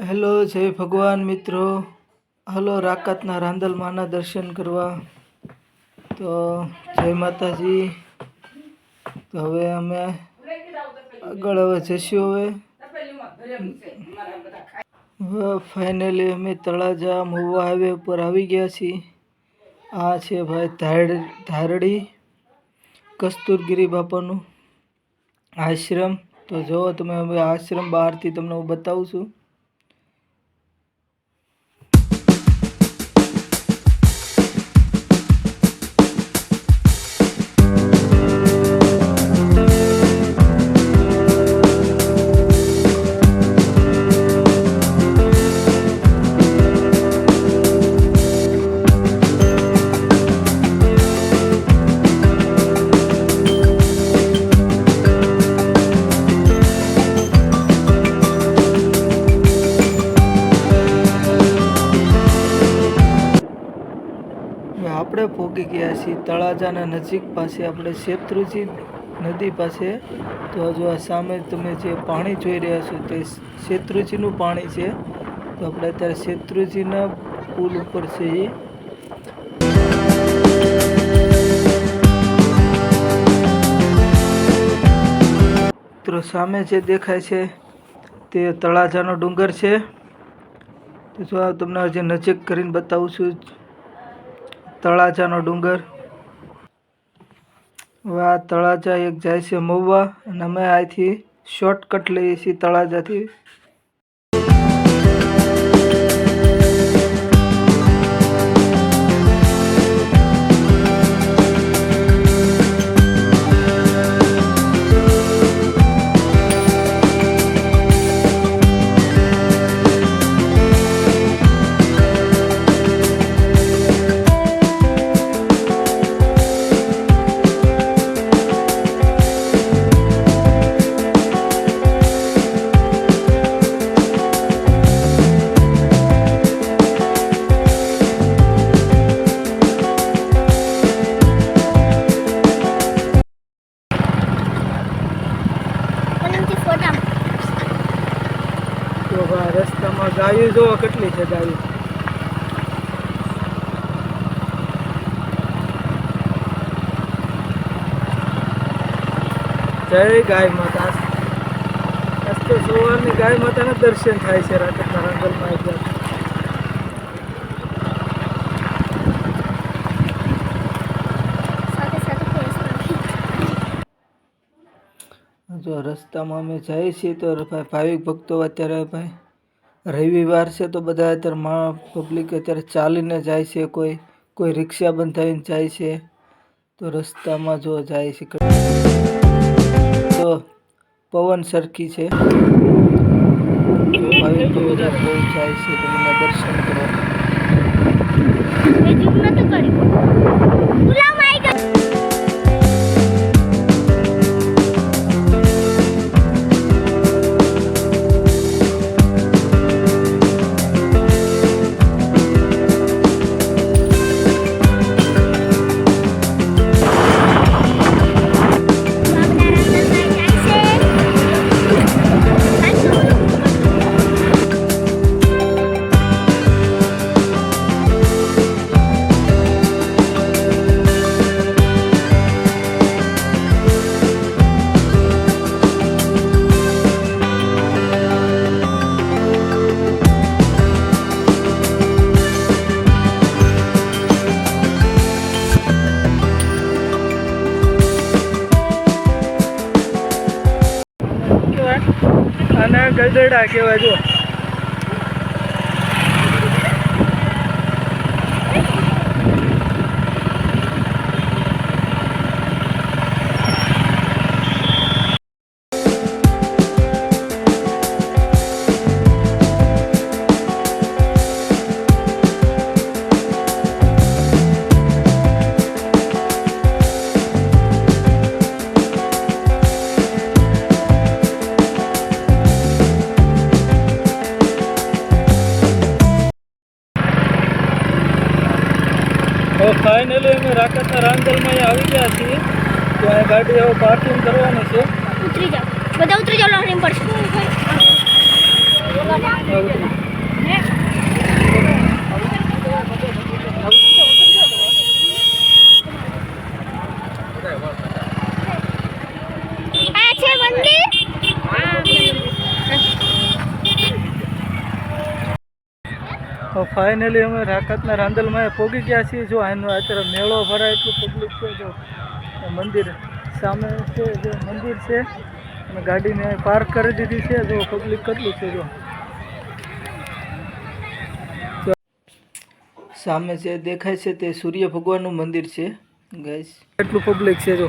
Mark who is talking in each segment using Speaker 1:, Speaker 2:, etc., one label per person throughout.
Speaker 1: Hello, જય ભગવાન મિત્રો. હલો, રાકાતના રાંદલમાના દર્શન કરવા. તો જય માતાજી. તો હવે અમે આગળ જઈશું. હવે ફાઇનલી અમે તળાજા મહુવા હાઈવે ઉપર આવી ગયા છીએ. આ છે ભાઈ ધારડી કસ્તુરગીરી બાપાનું આશ્રમ. તો જો તમે હવે આશ્રમ બહારથી તમને હું બતાવું છું. આપણે પહોંચી ગયા છીએ તળાજાના નજીક પાસે, આપણે શેત્રુંજી નદી પાસે. તો જો આ સામે તમે જે પાણી જોઈ રહ્યા છો તે શેત્રુંજીનું પાણી છે. તો આપણે અત્યારે શેત્રુંજીના પુલ ઉપર છીએ. તો સામે જે દેખાય છે તે તળાજાનો ડુંગર છે. તો જો તમને હજી નજીક કરીને બતાવું છું તળાજાનો ડુંગર. હવે આ તળાજા એક જાય છે મહુવા, અને અમે અહીંથી શોર્ટકટ લઈએ છીએ તળાજાથી. રસ્તામાં ગાયું જોવો કેટલી છે ગાયું. જય ગાય માતા. આજ તો સવારની ગાય માતાના દર્શન થાય છે રાકાતના રાંદલમાં. જો રસ્તામાં અમે જઈએ છીએ તો ભાવિક ભક્તો અત્યારે ભાઈ રવિવાર છે તો બધા અત્યારે પબ્લિક અત્યારે ચાલીને જાય છે, કોઈ રિક્ષા બંધાવીને જાય છે. તો રસ્તામાં જો જાય છે તો પવન સરખી છે. ભાવિક ભક્તો બહુ જાય છે તમને દર્શન કરવા. આના ગધેડા કહેવાય. જો ફાઇનલી અમે રાકાતના રાંદલમાં આવી ગયા છીએ. તો આ ગાડી હવે પાર્કિંગ કરવાની છે. ઉતરી જાઓ, બધા ઉતરી જાઓ. ફાઇનલી અમે રાકતના રાંદલમાં પહોંચી ગયા છીએ. જો આનો અત્યારે મેળો ભરાય એટલું પબ્લિક છે. જો મંદિર સામે છે, જો મંદિર છે અને ગાડીને પાર્ક કરી દીધી છે. જો પબ્લિક કેટલું છે. જો સામે જે દેખાય છે તે સૂર્ય ભગવાનનું મંદિર છે ગાઈસ. એટલું પબ્લિક છે. જો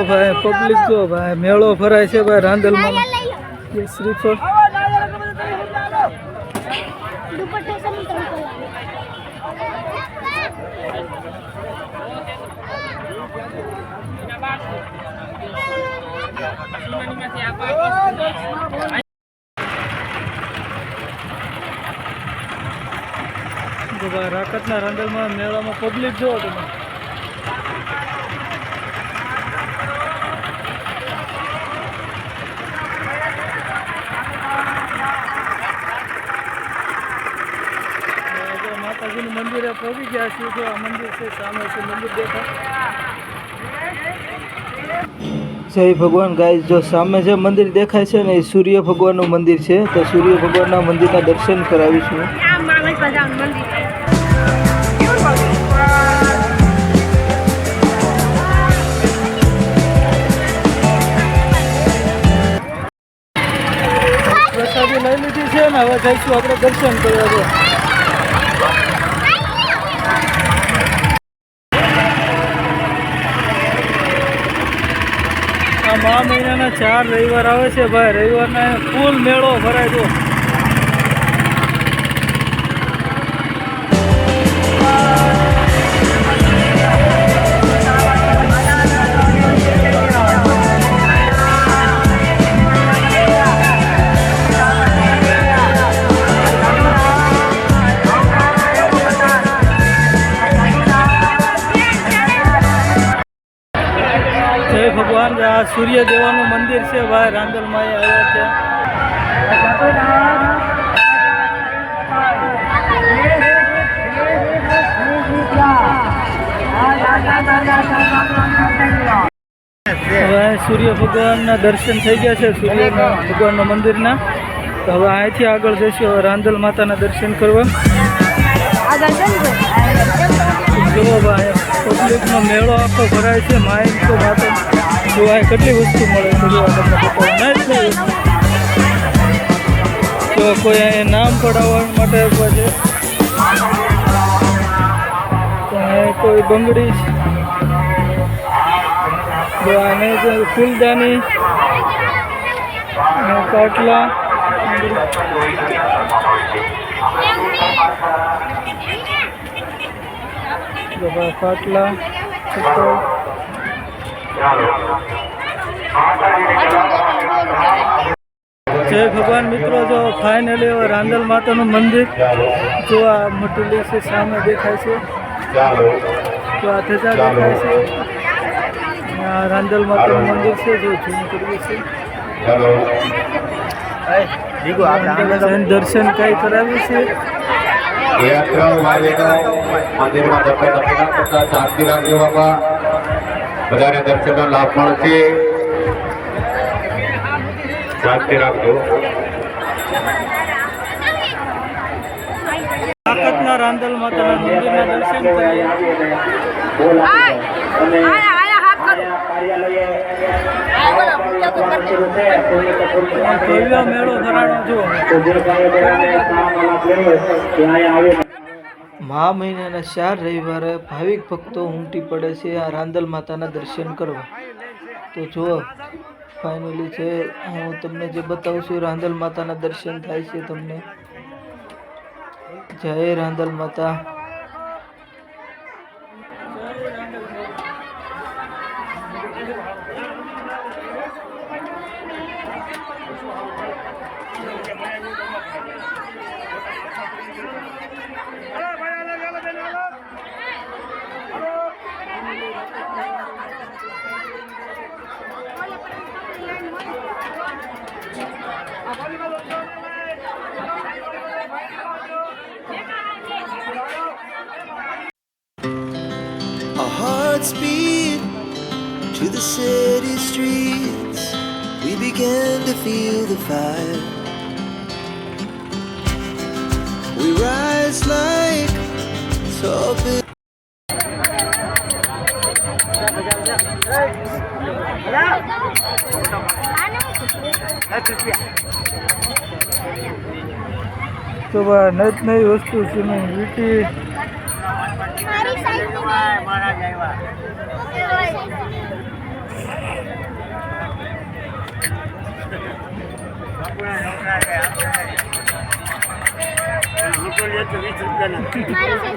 Speaker 1: ભાઈ પબ્લિક, જો ભાઈ મેળો ભરાય છે ભાઈ રાંદલમાં. શ્રીફળ રાકતના રાંદલમાં મેળામાં પબ્લિક જો તમે. માતાજીનું મંદિરે પહોંચી ગયા છીએ. જો આ મંદિર છે, સામે છે મંદિર દેખાય. જય ભગવાન ગાઈસ. જો સામે જે મંદિર દેખાય છે ને એ સૂર્ય ભગવાનનું મંદિર છે. તો સૂર્ય ભગવાનના મંદિરના દર્શન કરાવીશું. પ્રસાદી લઈ લીધી છે ને હવે જઈશું આપણે દર્શન કરવા. મહા મહિનાના 4 રવિવાર આવે છે ભાઈ. રવિવારના ફૂલ મેળો ભરાય. જો ભગવાન આ સૂર્ય દેવાનું મંદિર છે ભાઈ. રાંદલમાં આવ્યા છે. હવે સૂર્ય ભગવાનના દર્શન થઈ ગયા છે, સૂર્ય ભગવાનના મંદિરના. તો હવે અહીંથી આગળ જઈશું હવે રાંદલ માતાના દર્શન કરવા. જુઓ ભાઈ પબ્લિકનો મેળો આખો ભરાય છે. માઇક તો માતા જોવાય કેટલી વસ્તુ મળે છે. તો કોઈ અહીંયા નામ પડાવવા માટે ઉભા છે. કોઈ બંગડી, જો આને ફૂલદાની, પાટલા, પાટલા, જય ભગવાન મિત્રો. જો ફાઇનલી રાંદલ માતાનું મંદિર જો આ મોટેલી છે, સામે દેખાય છે. તો આ ધજા દેખાય છે. આ રાંદલ માતાનું મંદિર છે. જો જૂનું કરવું છે. દર્શન કઈ કરાવ્યું છે.
Speaker 2: મંદિરમાં શાંતિ રાખજો બાબા. બધાને દર્શનનો લાભ મળશે. શાંતિ રાખજો.
Speaker 1: રાકતના રાંદલ માતાના મંદિરના દર્શન કરીએ. મેળો ભરાણો જુઓ. મહા મહિનાના 4 રવિવારે ભાવિક ભક્તો ઉમટી પડે છે આ રાંદલ માતાના દર્શન કરવા. તો જુઓ ફાઇનલી છે, હું તમને જે બતાવું છું રાંદલ માતાના દર્શન થાય છે તમને. જય રાંદલ માતા.
Speaker 3: Godspeed to the city streets. We began to feel the fire. We rise like tall buildings.
Speaker 1: તો ભાઈ નત નવી વસ્તુ સિમેન્ટ વીટી
Speaker 4: મારી